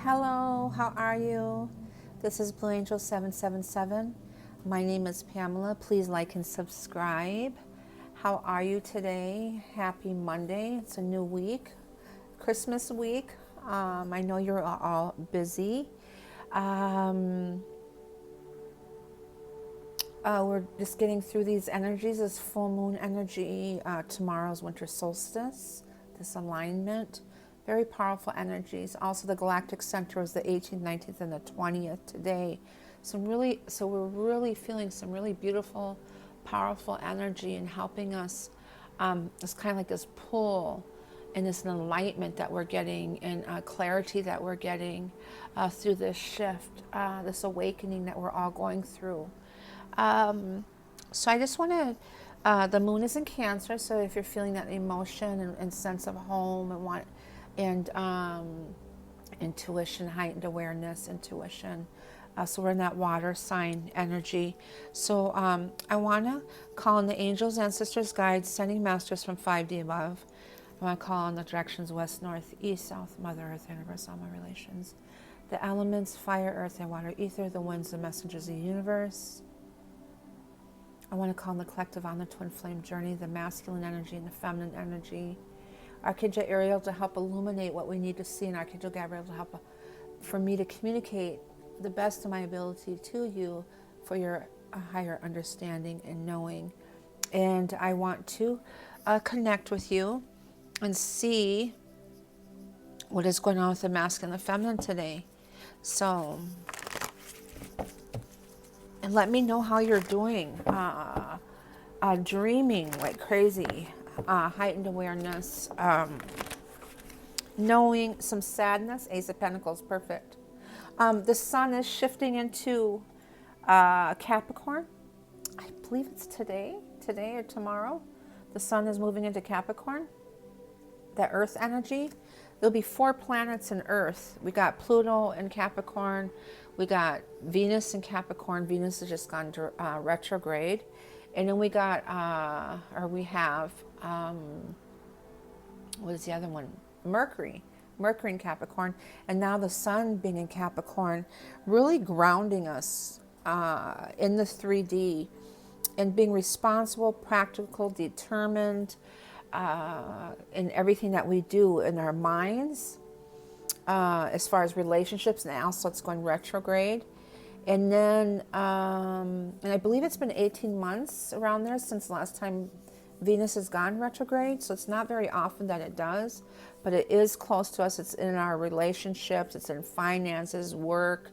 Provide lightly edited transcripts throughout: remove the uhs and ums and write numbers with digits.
Hello, how are you? This is Blue Angel 777. My name is Pamela. Please like and subscribe. How are you today? Happy Monday. It's a new week, Christmas week. I know you're all busy. We're just getting through these energies. This full moon energy, tomorrow's winter solstice, this alignment. Very powerful energies. Also, the galactic center is the 18th, 19th, and the 20th today. So we're really feeling some really beautiful, powerful energy and helping us. It's kind of like this pull and this enlightenment that we're getting and clarity that we're getting through this shift, this awakening that we're all going through. So I just want to, the moon is in Cancer, so if you're feeling that emotion and sense of home and intuition, heightened awareness, intuition. So we're in that water sign energy. So I want to call on the angels, ancestors, guides, sending masters from 5D above. I want to call on the directions west, north, east, south, Mother Earth, universe, all my relations. The elements, fire, earth, and water, ether, the winds, the messengers of the universe. I want to call on the collective on the twin flame journey, the masculine energy and the feminine energy. Archangel Ariel to help illuminate what we need to see, and Archangel Gabriel to help for me to communicate the best of my ability to you for your higher understanding and knowing. And I want to connect with you and see what is going on with the masculine and the feminine today. So, and let me know how you're doing. Dreaming like crazy. Heightened awareness, knowing some sadness. Ace of Pentacles, perfect. The sun is shifting into Capricorn. I believe it's today or tomorrow. The sun is moving into Capricorn. The earth energy. There'll be 4 planets in earth. We got Pluto in Capricorn. We got Venus in Capricorn. Venus has just gone to retrograde. And then we got, we have, what is the other one? Mercury in Capricorn. And now the sun being in Capricorn, really grounding us in the 3D and being responsible, practical, determined in everything that we do in our minds, as far as relationships. And also it's going retrograde. And then, and I believe it's been 18 months around there since the last time Venus has gone retrograde. So it's not very often that it does, but it is close to us. It's in our relationships. It's in finances, work,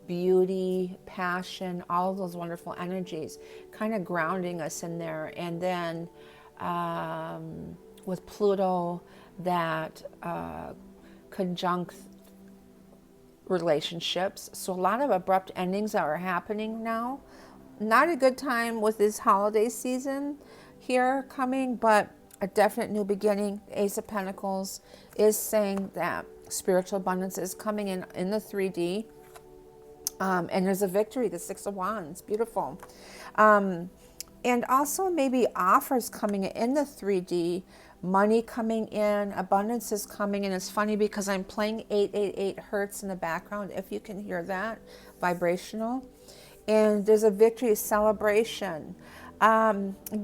beauty, passion, all of those wonderful energies, kind of grounding us in there. And then with Pluto, that conjunct relationships. So a lot of abrupt endings that are happening now. Not a good time with this holiday season here coming, but a definite new beginning. Ace of Pentacles is saying that spiritual abundance is coming in the 3D. And there's a victory, the 6 of Wands, beautiful. And also maybe offers coming in the 3D, money coming in, abundance is coming in. It's funny because I'm playing 888 hertz in the background, if you can hear that, vibrational. And there's a victory, celebration,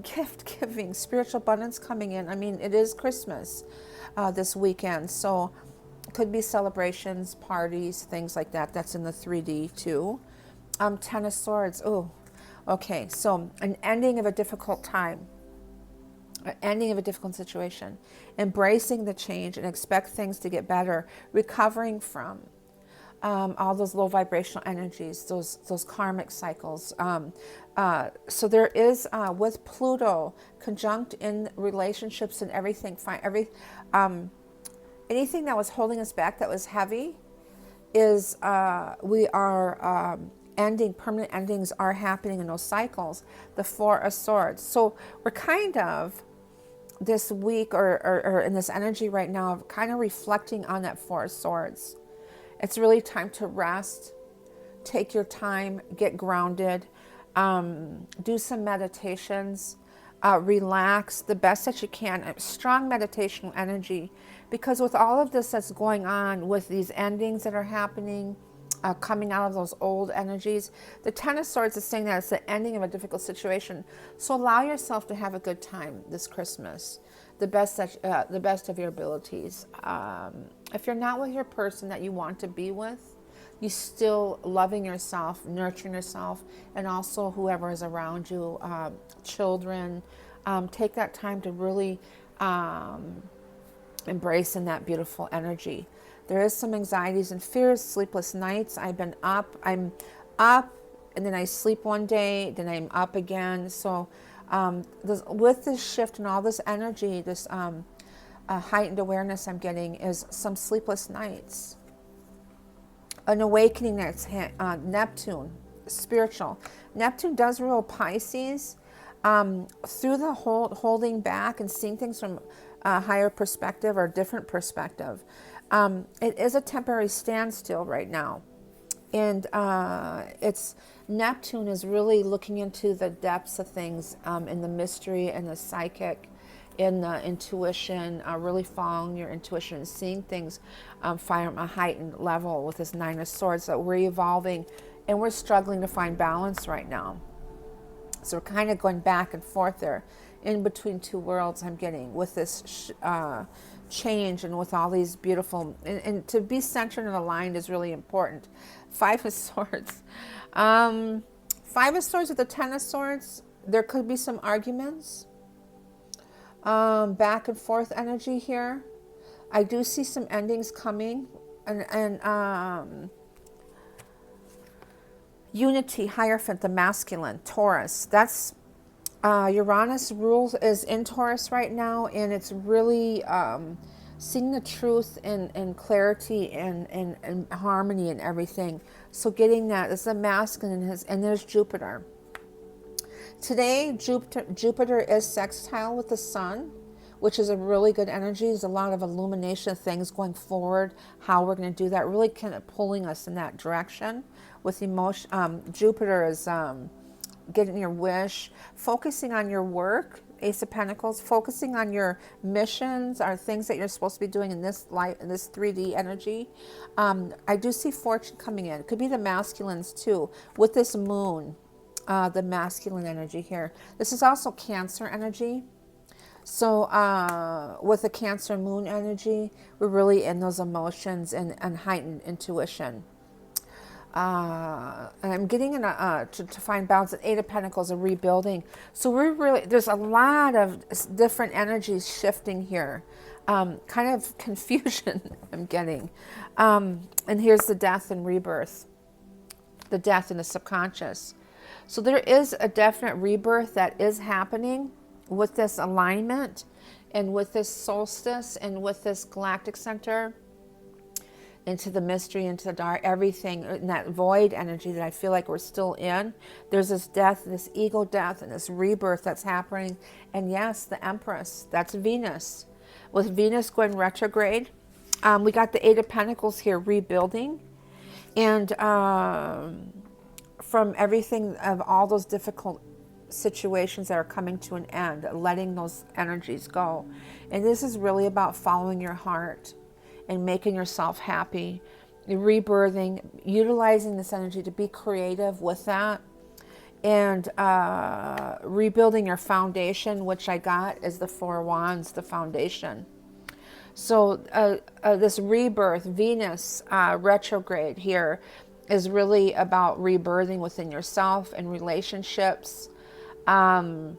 gift giving, spiritual abundance coming in. I mean, it is Christmas this weekend, so it could be celebrations, parties, things like that. That's in the 3D too. 10 of Swords, oh, okay, so an ending of a difficult time. An ending of a difficult situation, embracing the change and expect things to get better, recovering from all those low vibrational energies, those karmic cycles. So there is, with Pluto conjunct in relationships and everything, anything that was holding us back that was heavy is, we are ending, permanent endings are happening in those cycles. The 4 of Swords. So we're kind of, this week or in this energy right now, kind of reflecting on that 4 of Swords. It's really time to rest, take your time, get grounded, do some meditations, relax the best that you can. Strong meditational energy Because with all of this that's going on, with these endings that are happening, coming out of those old energies, the Ten of Swords is saying that it's the ending of a difficult situation. So allow yourself to have a good time this Christmas, the best of your abilities. If you're not with your person that you want to be with, you still loving yourself, nurturing yourself, and also whoever is around you, children. Take that time to really embrace in that beautiful energy. There is some anxieties and fears, sleepless nights. I'm up, and then I sleep one day, then I'm up again. So with this shift and all this energy, this heightened awareness I'm getting is some sleepless nights. An awakening that's Neptune, spiritual. Neptune does rule Pisces. Through the holding back and seeing things from a higher perspective or different perspective. It is a temporary standstill right now. And it's Neptune is really looking into the depths of things, in the mystery and the psychic, in the intuition, really following your intuition and seeing things from a heightened level with this Nine of Swords. That we're evolving and we're struggling to find balance right now. So we're kind of going back and forth there in between two worlds I'm getting with this change and with all these beautiful, and to be centered and aligned is really important. Five of Swords. Five of Swords with the Ten of Swords, there could be some arguments. Back and forth energy here. I do see some endings coming, and Unity, Hierophant, the masculine, Taurus. That's Uranus rules is in Taurus right now, and it's really seeing the truth and clarity and harmony and everything. So getting that, it's a masculine, and there's Jupiter. Today, Jupiter is sextile with the Sun, which is a really good energy. There's a lot of illumination of things going forward, how we're going to do that, really kind of pulling us in that direction. With emotion, Jupiter is getting your wish, focusing on your work, Ace of Pentacles, focusing on your missions or things that you're supposed to be doing in this light, in this 3D energy. I do see fortune coming in. It could be the masculines too, with this moon, the masculine energy here. This is also Cancer energy. So with the Cancer moon energy, we're really in those emotions and heightened intuition. And I'm getting to find balance. At Eight of Pentacles, a rebuilding. So we're really, there's a lot of different energies shifting here. Kind of confusion I'm getting. And here's the death and rebirth. The death in the subconscious. So there is a definite rebirth that is happening with this alignment and with this solstice and with this galactic center. Into the mystery, into the dark, everything in that void energy that I feel like we're still in. There's this death, this ego death, and this rebirth that's happening. And yes, the Empress, that's Venus. With Venus going retrograde, we got the Eight of Pentacles here rebuilding. And from everything of all those difficult situations that are coming to an end, letting those energies go. And this is really about following your heart and making yourself happy, rebirthing, utilizing this energy to be creative with that, and rebuilding your foundation, which I got is the Four of Wands, the foundation. So this rebirth, Venus retrograde here, is really about rebirthing within yourself and relationships. Some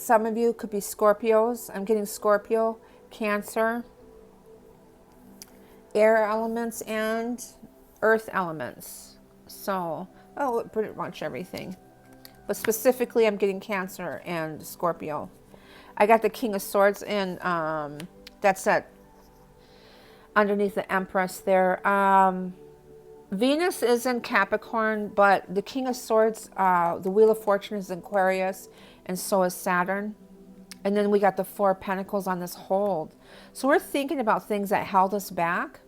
of you could be Scorpios. I'm getting Scorpio, Cancer, air elements and earth elements. So, pretty much everything. But specifically, I'm getting Cancer and Scorpio. I got the King of Swords in, that's that underneath the Empress there. Venus is in Capricorn, but the King of Swords, the Wheel of Fortune is in Aquarius, and so is Saturn. And then we got the Four of Pentacles on this hold. So we're thinking about things that held us back.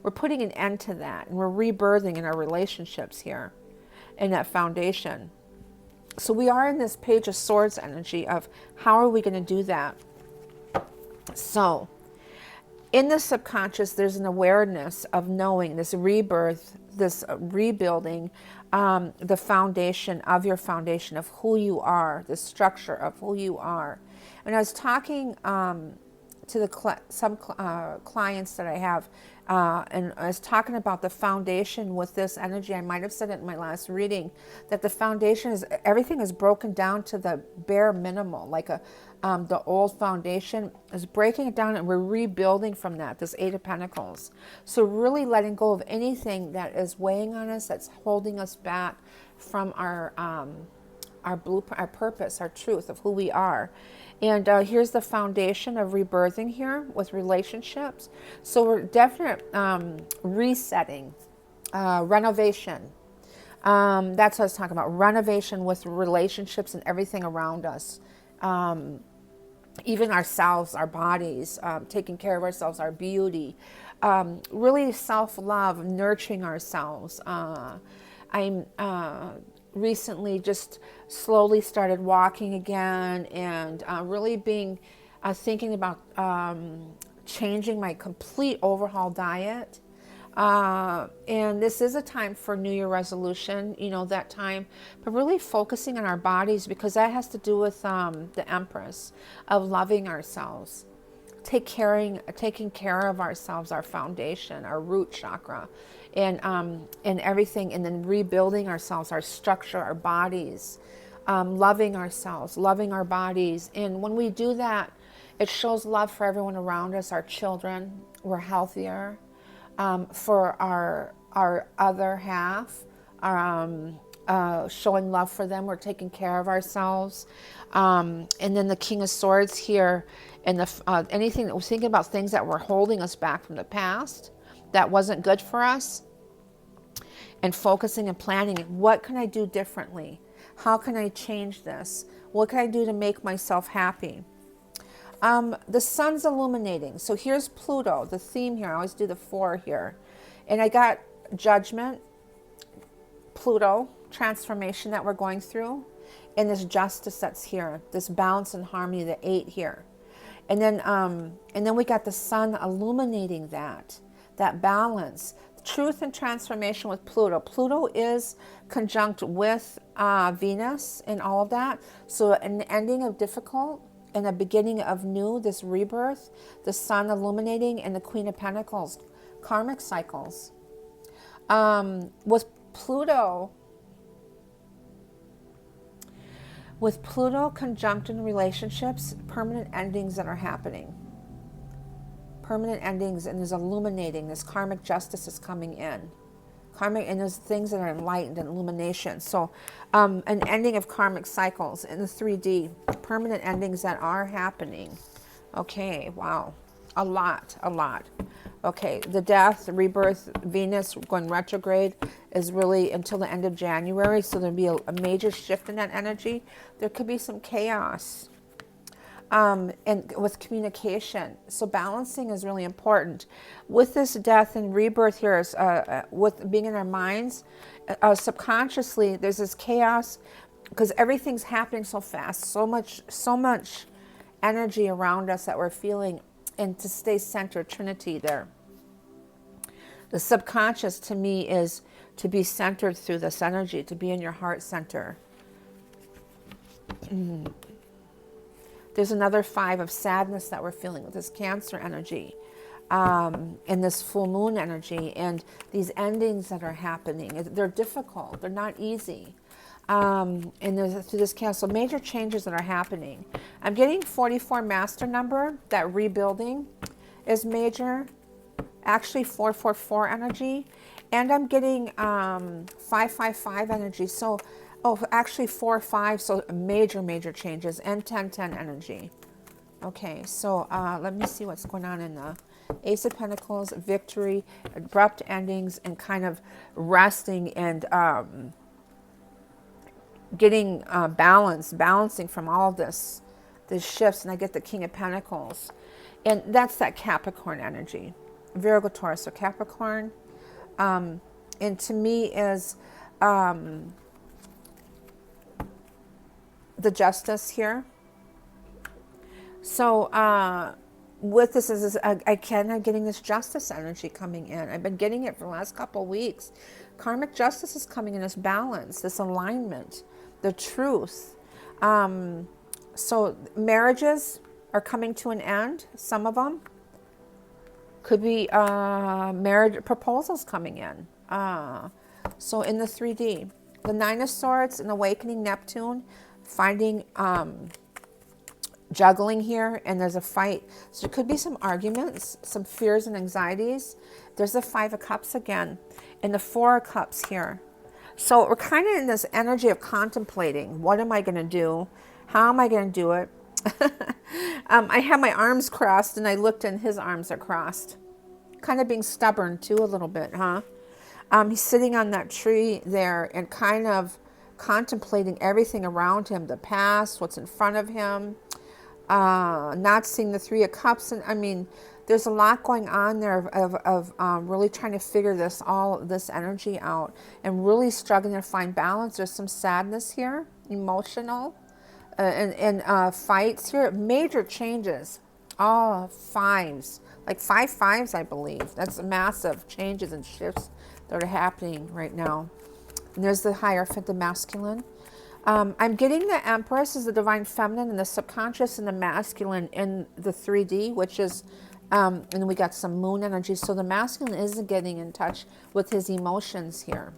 We're putting an end to that, and we're rebirthing in our relationships here in that foundation. So we are in this Page of Swords energy of how are we going to do that? So in the subconscious, there's an awareness of knowing this rebirth, this rebuilding, the foundation of your foundation of who you are, the structure of who you are. And I was talking to some clients that I have, and I was talking about the foundation with this energy. I might have said it in my last reading, that the foundation is, everything is broken down to the bare minimal, like the old foundation is breaking it down, and we're rebuilding from that, this Eight of Pentacles. So really letting go of anything that is weighing on us, that's holding us back from our blueprint, our purpose, our truth of who we are. And here's the foundation of rebirthing here with relationships. So we're definite resetting, renovation. That's what I was talking about, renovation with relationships and everything around us. Even ourselves, our bodies, taking care of ourselves, our beauty, really self-love, nurturing ourselves. I'm recently just slowly started walking again, and really being thinking about changing my complete overhaul diet. And this is a time for New Year resolution, you know, that time, but really focusing on our bodies, because that has to do with the Empress of loving ourselves, taking care of ourselves, our foundation, our root chakra, and everything, and then rebuilding ourselves, our structure, our bodies, loving ourselves, loving our bodies. And when we do that, it shows love for everyone around us, our children. We're healthier. For our other half, showing love for them, we're taking care of ourselves. And then the King of Swords here, and anything that we're thinking about, things that were holding us back from the past that wasn't good for us, and focusing and planning, what can I do differently? How can I change this? What can I do to make myself happy? The sun's illuminating. So here's Pluto, the theme here. I always do the 4 here. And I got Judgment, Pluto, transformation that we're going through, and this justice that's here, this balance and harmony, the 8 here. And then we got the sun illuminating that balance. Truth and transformation with Pluto. Pluto is conjunct with Venus and all of that. So an ending of difficult and a beginning of new, this rebirth, the sun illuminating, and the Queen of Pentacles, karmic cycles. With Pluto conjunct in relationships, permanent endings that are happening. Permanent endings, and there's illuminating, this karmic justice is coming in. Karmic, and there's things that are enlightened and illumination. So an ending of karmic cycles in the 3D, permanent endings that are happening. Okay, wow, a lot. Okay, the death, the rebirth, Venus going retrograde is really until the end of January. So there'll be a major shift in that energy. There could be some chaos. And with communication. So balancing is really important. With this death and rebirth here, is, with being in our minds, subconsciously, there's this chaos because everything's happening so fast, so much energy around us that we're feeling, and to stay centered, Trinity there. The subconscious to me is to be centered through this energy, to be in your heart center. There's another 5 of sadness that we're feeling with this Cancer energy, and this full moon energy, and these endings that are happening. They're difficult. They're not easy. And there's through this Cancer, major changes that are happening. I'm getting 44 master number. That rebuilding is major. Actually, 444 energy, and I'm getting 555 energy. So. Oh, actually 4-5, so major changes, and 10-10 energy. Okay, so let me see what's going on in the Ace of Pentacles, victory, abrupt endings, and kind resting and getting balancing from all of this shifts, and I get the King of Pentacles. And that's that Capricorn energy. Virgo, Taurus, so Capricorn. And to me is... the justice here. So with this is I cannot getting this justice energy coming in. I've been getting it for the last couple of weeks. Karmic justice is coming in, this balance, this alignment, the truth. So marriages are coming to an end. Some of them could be marriage proposals coming in. So in the 3D, the Nine of Swords, an awakening Neptune, finding juggling here, and there's a fight. So there could be some arguments, some fears and anxieties. There's the Five of Cups again, and the Four of Cups here. So we're kind of in this energy of contemplating. What am I going to do? How am I going to do it? I have my arms crossed, and I looked and his arms are crossed. Kind of being stubborn too a little bit, huh? He's sitting on that tree there and kind of contemplating everything around him, the past, what's in front of him, not seeing the Three of Cups. And I mean, there's a lot going on there of really trying to figure this energy out and really struggling to find balance. There's some sadness here, emotional, and fights here, major changes, all fives, like 5 5s, I believe. That's massive changes and shifts that are happening right now. And there's the Hierophant, the masculine. I'm getting the Empress as the divine feminine and the subconscious and the masculine in the 3D, which is, and then we got some moon energy. So the masculine isn't getting in touch with his emotions here.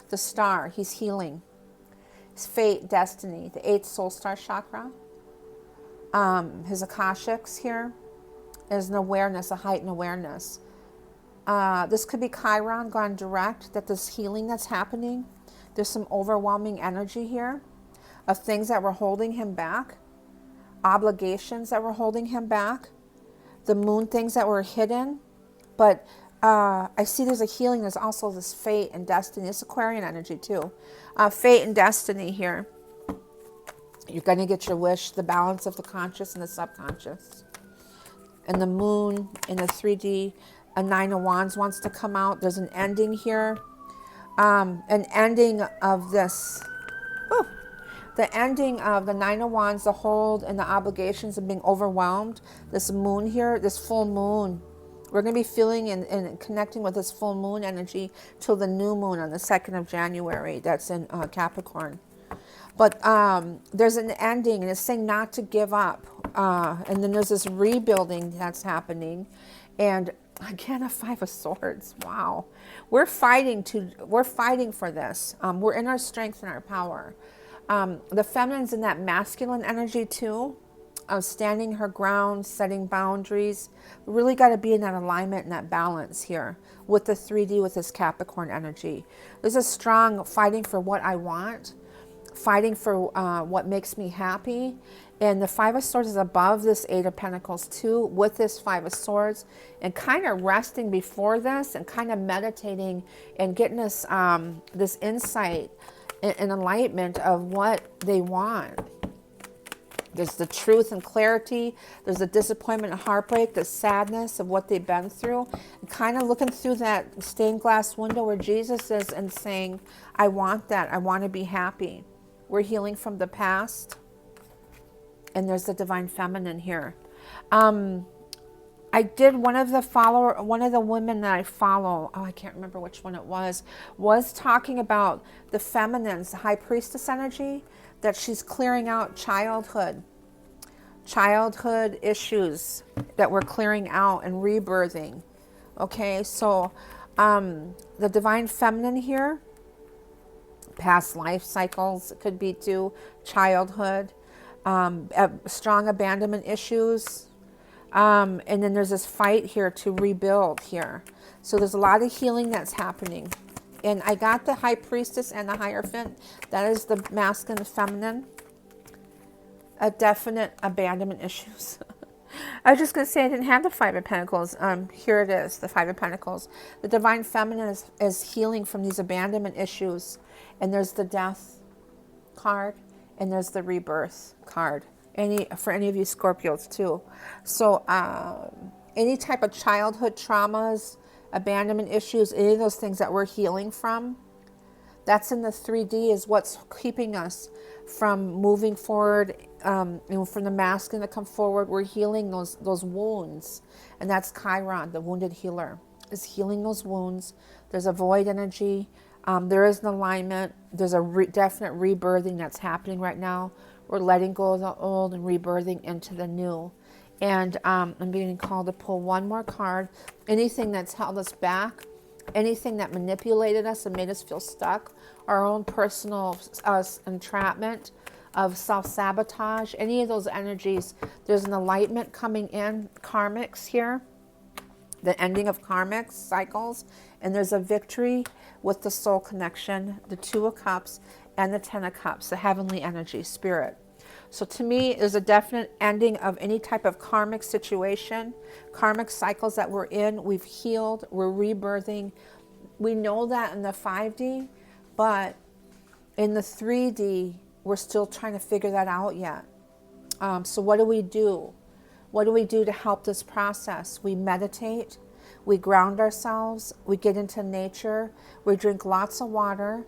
The Star, he's healing. His fate, destiny, the 8th soul star chakra. His Akashics here is an awareness, a heightened awareness. This could be Chiron gone direct, that this healing that's happening, there's some overwhelming energy here of things that were holding him back, obligations that were holding him back, the moon things that were hidden. But I see there's a healing. There's also this fate and destiny. It's Aquarian energy too. Fate and destiny here. You're going to get your wish, the balance of the conscious and the subconscious. And the moon in the 3D, a Nine of Wands wants to come out. There's an ending here. An ending of this. Whew, the ending of the Nine of Wands, the hold and the obligations of being overwhelmed. This moon here, this full moon. We're going to be feeling and connecting with this full moon energy till the new moon on the 2nd of January. That's in Capricorn. But there's an ending, and it's saying not to give up. And then there's this rebuilding that's happening. And again, a Five of Swords. Wow. We're fighting for this. We're in our strength and our power. The feminine's in that masculine energy too, of standing her ground, setting boundaries. We really got to be in that alignment and that balance here with the 3D, with this Capricorn energy. There's a strong fighting for what I want, fighting for what makes me happy. And the Five of Swords is above this Eight of Pentacles too, with this Five of Swords, and kind of resting before this and kind of meditating and getting this, this insight and enlightenment of what they want. There's the truth and clarity. There's the disappointment and heartbreak, the sadness of what they've been through. And kind of looking through that stained glass window where Jesus is and saying, I want that. I want to be happy. We're healing from the past. And there's the divine feminine here. I did one of the women that I follow, I can't remember which one it was talking about the feminine's, the high priestess energy, that she's clearing out childhood issues that we're clearing out and rebirthing. Okay, so the divine feminine here, past life cycles, it could be too, childhood, strong abandonment issues, and then there's this fight here to rebuild here. So there's a lot of healing that's happening. And I got the High Priestess and the Hierophant. That is the masculine and feminine. A definite abandonment issues. I was just going to say I didn't have the Five of Pentacles. Here it is, the Five of Pentacles. The divine feminine is healing from these abandonment issues. And there's the Death card. And there's the Rebirth card. For any of you Scorpios too. So any type of childhood traumas, abandonment issues, any of those things that we're healing from, That's in the 3D is what's keeping us from moving forward, from the masculine to come forward. We're healing those wounds. And that's Chiron, the wounded healer, is healing those wounds. There's a void energy. There is an alignment. There's a definite rebirthing that's happening right now. We're letting go of the old and rebirthing into the new. And I'm being called to pull one more card. Anything that's held us back, anything that manipulated us and made us feel stuck, our own personal entrapment of self-sabotage, any of those energies, there's an enlightenment coming in, karmics here, the ending of karmic cycles, and there's a victory with the soul connection, the 2 of Cups and the 10 of Cups, the heavenly energy, spirit. So to me, there's a definite ending of any type of karmic situation, karmic cycles that we're in. We've healed, we're rebirthing. We know that in the 5D, but in the 3D, we're still trying to figure that out yet. So what do we do? What do we do to help this process? We meditate, we ground ourselves, we get into nature, we drink lots of water,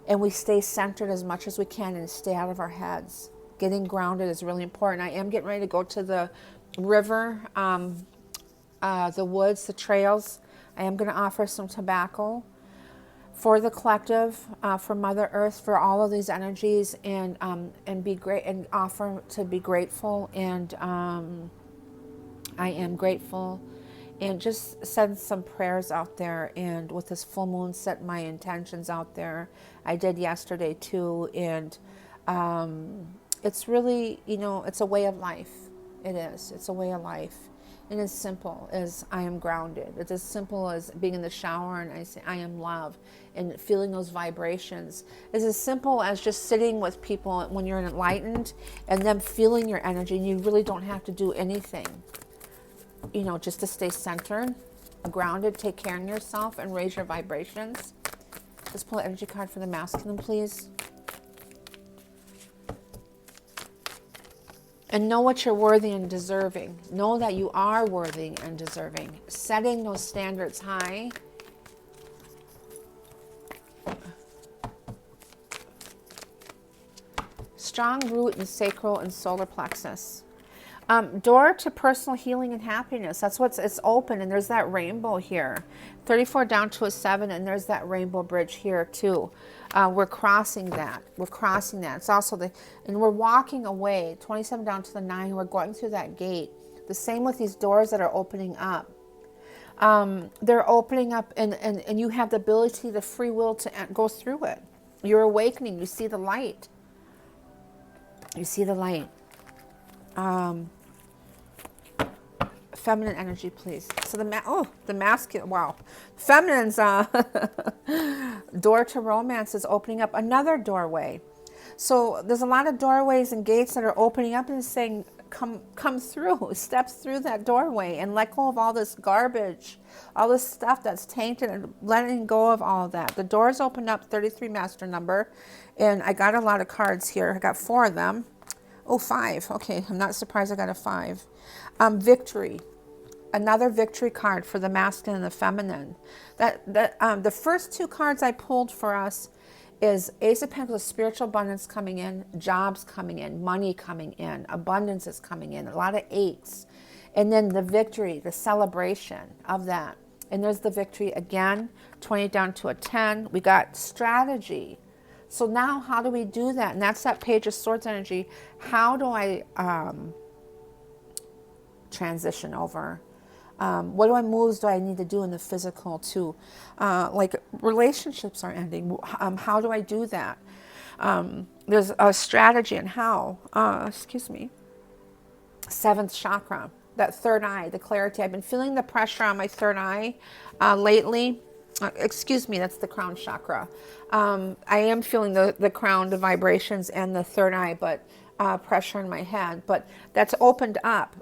and we stay centered as much as we can and stay out of our heads. Getting grounded is really important. I am getting ready to go to the river, the woods, the trails. I am going to offer some tobacco for the collective, for Mother Earth, for all of these energies, and be great, and offer to be grateful. And I am grateful, and just send some prayers out there. And with this full moon, set my intentions out there. I did yesterday too, and it's really, it's a way of life. It is. It's a way of life. And as simple as I am grounded. It's as simple as being in the shower and I say, I am love, and feeling those vibrations. It's as simple as just sitting with people when you're enlightened and them feeling your energy, and you really don't have to do anything, just to stay centered, grounded, take care of yourself, and raise your vibrations. Let's pull an energy card for the masculine, please. And know what you're worthy and deserving. Know that you are worthy and deserving. Setting those standards high. Strong root in sacral and solar plexus. Door to personal healing and happiness. That's it's open, and there's that rainbow here. 34 down to a 7, and there's that rainbow bridge here too. We're crossing that. We're crossing that. It's also and we're walking away. 27 down to the 9. We're going through that gate. The same with these doors that are opening up. They're opening up, and you have the ability, the free will to go through it. You're awakening. You see the light. You see the light. Feminine energy, please. So the masculine, wow. Feminine's door to romance is opening up another doorway. So there's a lot of doorways and gates that are opening up and saying, come through, step through that doorway and let go of all this garbage, all this stuff that's tainted, and letting go of all of that. The doors open up, 33 master number, and I got a lot of cards here. I got 4 of them. Oh, 5. Okay, I'm not surprised I got a 5. Victory. Another victory card for the masculine and the feminine. The first 2 cards I pulled for us is Ace of Pentacles, spiritual abundance coming in, jobs coming in, money coming in, abundance is coming in, a lot of 8s. And then the victory, the celebration of that. And there's the victory again, 20 down to a 10. We got strategy. So now how do we do that? And that's that Page of Swords energy. How do I transition over? What moves do I need to do in the physical too? Like relationships are ending. How do I do that? There's a strategy and how. Excuse me. 7th chakra, that third eye, the clarity. I've been feeling the pressure on my third eye lately. Excuse me, that's the crown chakra. I am feeling the crown, the vibrations, and the third eye, but pressure in my head. But that's opened up.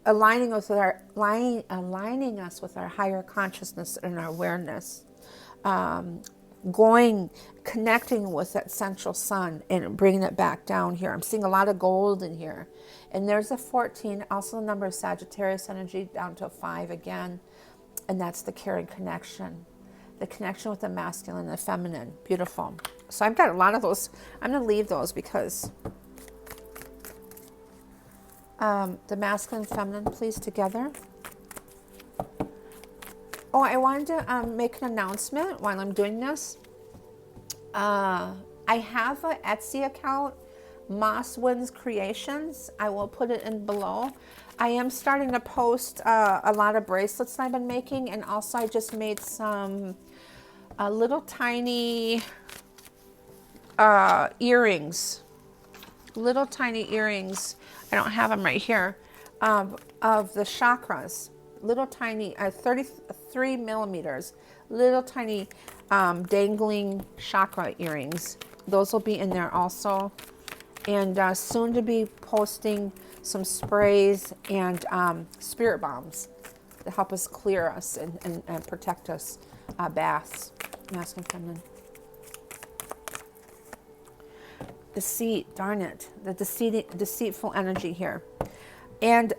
Aligning us with our higher consciousness and our awareness, connecting with that central sun and bringing it back down here. I'm seeing a lot of gold in here, and there's a 14, also the number of Sagittarius energy down to a 5 again, and that's the caring connection. the connection with the masculine and the feminine. Beautiful. So I've got a lot of those. I'm going to leave those because the masculine and feminine, please, together. Oh, I wanted to make an announcement while I'm doing this. I have an Etsy account, MossWindsCreations. I will put it in below. I am starting to post a lot of bracelets that I've been making, and also I just made some little tiny earrings. Little tiny earrings. I don't have them right here. Of the chakras. Little tiny, 33 millimeters. Little tiny dangling chakra earrings. Those will be in there also. And soon to be posting some sprays and spirit bombs to help us clear us and protect us. Baths, masculine, feminine. Deceit, darn it. The deceitful energy here. And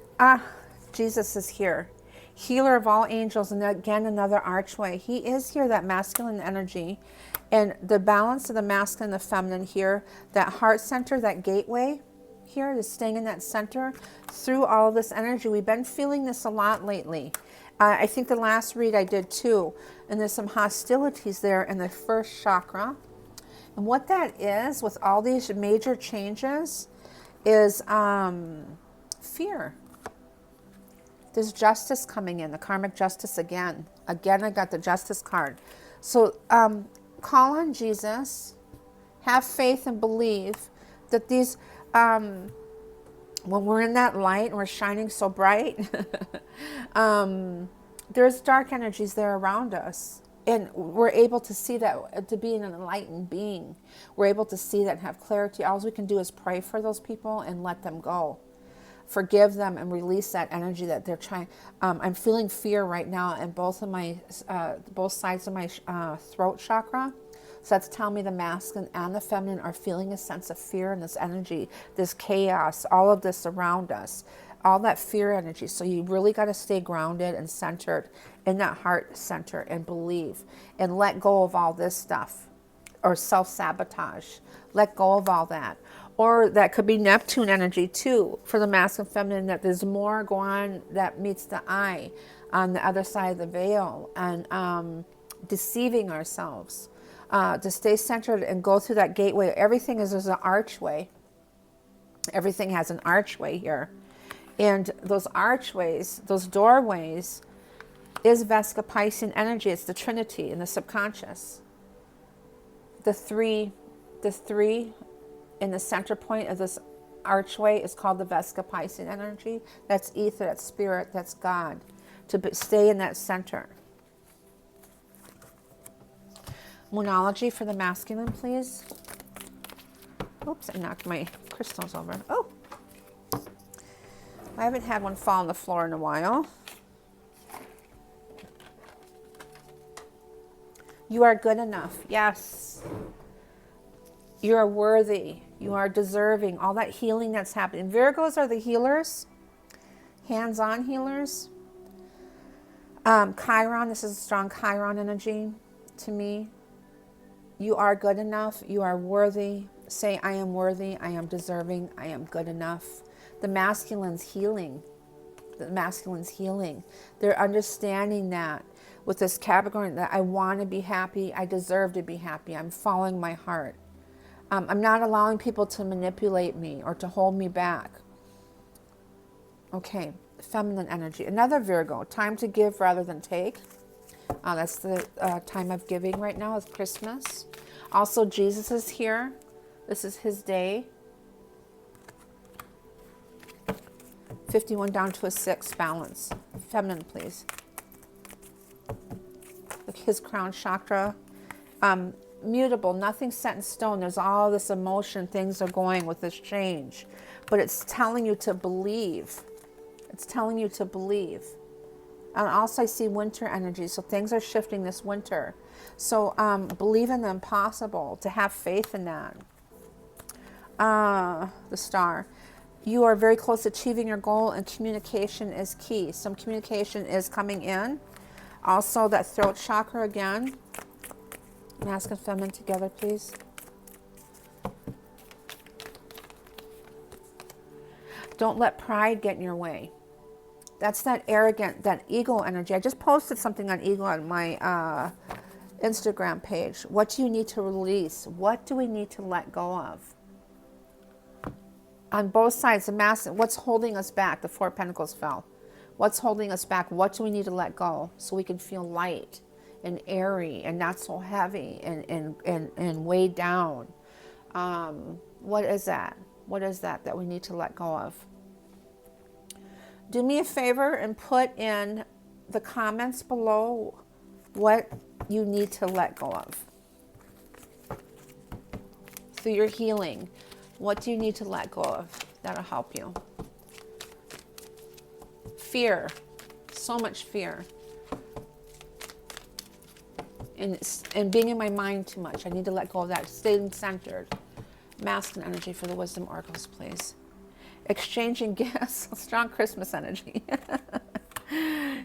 Jesus is here. Healer of all angels, and again another archway. He is here, that masculine energy. And the balance of the masculine and the feminine here, that heart center, that gateway here, is staying in that center through all of this energy. We've been feeling this a lot lately. I think the last read I did too, and there's some hostilities there in the first chakra. And what that is, with all these major changes, is fear. There's justice coming in, the karmic justice again. Again, I got the justice card. So call on Jesus, have faith and believe that these, when we're in that light and we're shining so bright, there's dark energies there around us. And we're able to see that, to be an enlightened being. We're able to see that and have clarity. All we can do is pray for those people and let them go. Forgive them and release that energy that they're trying. I'm feeling fear right now in both sides of my throat chakra. So that's telling me the masculine and the feminine are feeling a sense of fear and this energy, this chaos, all of this around us, all that fear energy. So you really got to stay grounded and centered in that heart center and believe and let go of all this stuff or self-sabotage. Let go of all that. Or that could be Neptune energy too for the masculine feminine, that there's more going on that meets the eye on the other side of the veil, and deceiving ourselves. To stay centered and go through that gateway. Everything is an archway. Everything has an archway here. And those archways, those doorways, is Vesica Piscean energy. It's the Trinity in the subconscious. The three in the center point of this archway is called the Vesica Piscean energy. That's ether, that's spirit, that's God. To stay in that center. Moonology for the masculine, please. Oops, I knocked my crystals over. Oh, I haven't had one fall on the floor in a while. You are good enough. Yes. You are worthy. You are deserving. All that healing that's happening. Virgos are the healers. Hands-on healers. Chiron, this is a strong Chiron energy to me. You are good enough. You are worthy. Say, I am worthy. I am deserving. I am good enough. The masculine's healing. The masculine's healing. They're understanding that with this Capricorn, that I want to be happy. I deserve to be happy. I'm following my heart. I'm not allowing people to manipulate me or to hold me back. Okay, feminine energy. Another Virgo. Time to give rather than take. That's the time of giving right now, is Christmas. Also, Jesus is here. This is his day. 51 down to a 6 balance. Feminine, please. Look, his crown chakra. Mutable, nothing set in stone. There's all this emotion. Things are going with this change. But it's telling you to believe. It's telling you to believe. And also I see winter energy. So things are shifting this winter. So believe in the impossible. To have faith in that. The star. You are very close to achieving your goal, and communication is key. Some communication is coming in. Also, that throat chakra again. Masculine and feminine together, please. Don't let pride get in your way. That's that arrogant, that ego energy. I just posted something on ego on my Instagram page. What do you need to release? What do we need to let go of? On both sides, the mass, what's holding us back? The Four of Pentacles fell. What's holding us back? What do we need to let go so we can feel light and airy and not so heavy and weighed down? What is that? What is that we need to let go of? Do me a favor and put in the comments below what you need to let go of. Through your healing, what do you need to let go of? That'll help you. Fear. So much fear. And being in my mind too much. I need to let go of that. Staying centered. Masculine energy for the wisdom oracles, please. Exchanging gifts. Strong Christmas energy.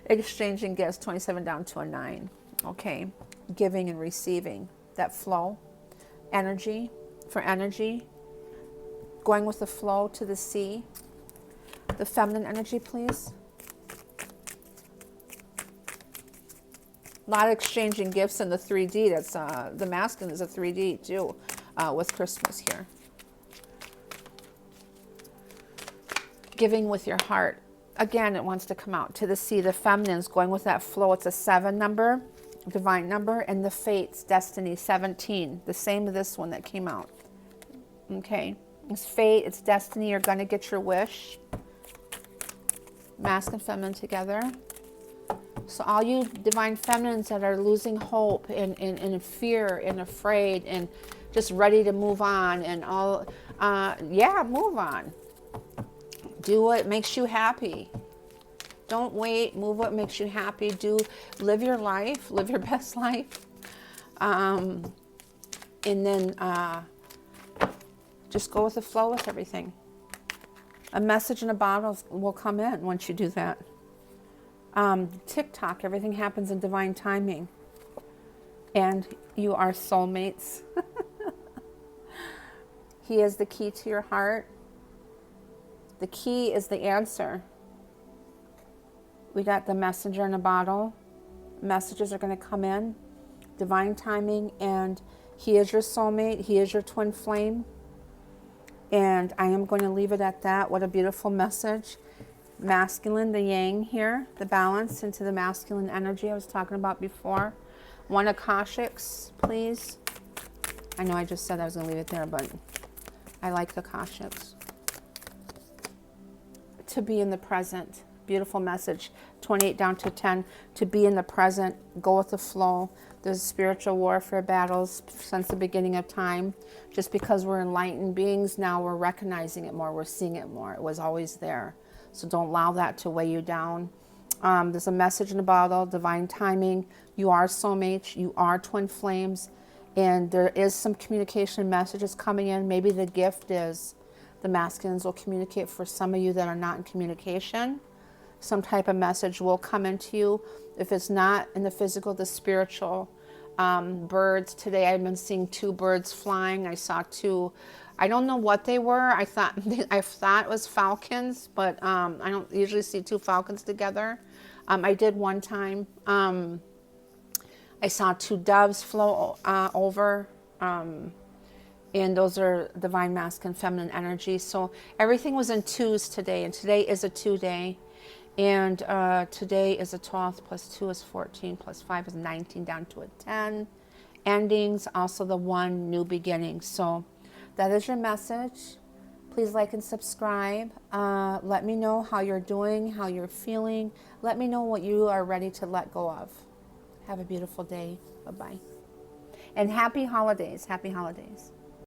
Exchanging gifts. 27 down to a 9. Okay. Giving and receiving. That flow. Energy. For energy. Going with the flow to the sea. The feminine energy, please. A lot of exchanging gifts in the 3D. That's the masculine is a 3D too, with Christmas here. Giving with your heart. Again, it wants to come out to the sea. The feminine's going with that flow. It's a 7 number, divine number, and the fates, destiny, 17. The same as this one that came out. Okay. It's fate, it's destiny. You're going to get your wish. Masculine and feminine together. So all you divine feminines that are losing hope and fear and afraid and just ready to move on and all, yeah, move on. Do what makes you happy. Don't wait. Move what makes you happy. Live your life. Live your best life. And then just go with the flow with everything. A message in a bottle will come in once you do that. TikTok, everything happens in divine timing. And you are soulmates. He is the key to your heart. The key is the answer. We got the messenger in a bottle. Messages are going to come in. Divine timing. And he is your soulmate. He is your twin flame. And I am going to leave it at that. What a beautiful message. Masculine, the yang here, the balance into the masculine energy I was talking about before. One Akashics, please. I know I just said I was going to leave it there, but I like the Akashics. To be in the present. Beautiful message. 28 down to 10. To be in the present. Go with the flow. There's spiritual warfare battles since the beginning of time. Just because we're enlightened beings, now we're recognizing it more. We're seeing it more. It was always there. So don't allow that to weigh you down. There's a message in the bottle, divine timing. You are soulmates. You are twin flames. And there is some communication messages coming in. Maybe the gift is the masculines will communicate for some of you that are not in communication. Some type of message will come into you. If it's not in the physical, the spiritual. Birds. Today I've been seeing 2 birds flying. I saw 2. I don't know what they were. I thought it was falcons, but I don't usually see 2 falcons together. I did one time. I saw 2 doves flow over, and those are divine masculine feminine energy. So everything was in 2s today, and today is a 2 day. And today is a 12th, plus 2 is 14, plus 5 is 19, down to a 10. Endings, also the 1, new beginning. So that is your message. Please like and subscribe. Let me know how you're doing, how you're feeling. Let me know what you are ready to let go of. Have a beautiful day. Bye-bye. And happy holidays. Happy holidays.